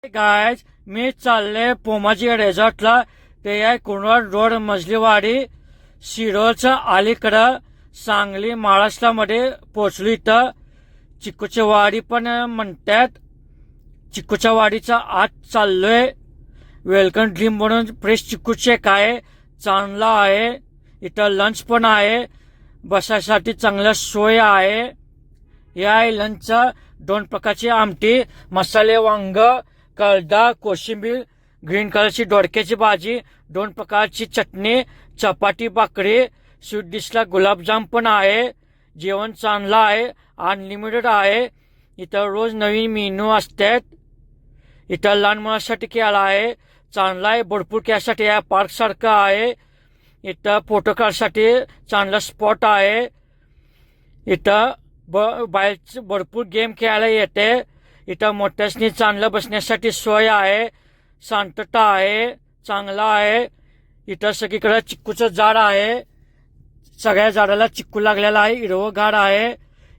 Guys मी चालले पोमाजी रेझॉर्टला. ते आहे कुणवाड रोड मजलीवाडी शिरोळच्या अलीकडं सांगली महाराष्ट्रामध्ये पोचलो. इथं चिक्कूच्या वाडी पण म्हणतात. चिक्कूच्या वाडीचा आज चाललोय. वेलकम ड्रीम म्हणून फ्रेश चिक्कू शेक आहे, चांगला आहे. इथं लंच पण आहे, बसायसाठी चांगला सोय आहे. या लंचचा 2 प्रकारची आमटी, मसाले वांग, कळदा, कोशिंबीर, ग्रीन कलरची दोडक्याची भाजी, 2 प्रकारची चटणी, चपाती, भाकरी, स्वीट डिशला गुलाबजाम पण आहे. जेवण चांगलं आहे, अनलिमिटेड आहे. इथं रोज नवीन मेनू असतात. इथं लहान मुलांसाठी केला आहे, चांगला आहे. भरपूर खेळासाठी आहे, पार्क सारखं आहे. इथं फोटो काढसाठी चांगला स्पॉट आहे. इथं बाहेर भरपूर गेम खेळायला येते. इथं मोठ्यासनी चांगलं बसण्यासाठी सोय आहे, शांतता आहे, चांगला आहे. इथं सगळीकडे चिक्कूचं झाड आहे, सगळ्या झाडाला चिक्कू लागलेला आहे, हिरवंगार आहे.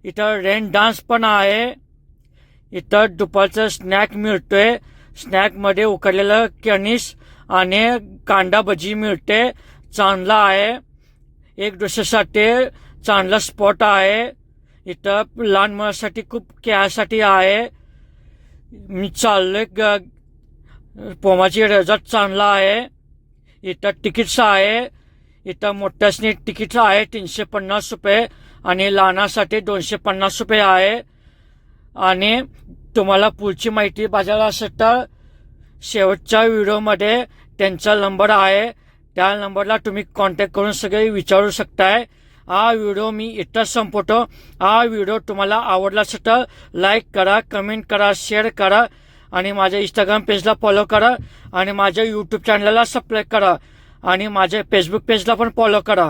इथं रेन डान्स पण आहे. इथं दुपारचं स्नॅक मिळतोय. स्नॅकमध्ये उकडलेलं कणीस आणि कांदा भजी मिळते, चांगला आहे. एक दिवसासाठी चांगला स्पॉट आहे. इथं लहान मुलांसाठी खूप खेळासाठी आहे. मी चाललोय पोमाजी रेझॉर्ट, चांगला आहे. इथं तिकीट्स आहे. इथं मोठ्यासनी तिकीट आहे 350 रुपये आणि लहानासाठी 250 रुपये आहे. आणि तुम्हाला पुढची माहिती पाहिजे असेल तर शेवटच्या व्हिडिओमध्ये त्यांचा नंबर आहे, त्या नंबरला तुम्ही कॉन्टॅक्ट करून सगळे विचारू शकताय. हा व्हिडिओ मी इथं संपवतो. हा व्हिडिओ तुम्हाला आवडला असेल तर लाईक करा, कमेंट करा, शेअर करा आणि माझ्या इंस्टाग्राम पेजला फॉलो करा आणि माझ्या यूट्यूब चॅनलला सबस्क्राईब करा आणि माझ्या फेसबुक पेजला पण फॉलो करा.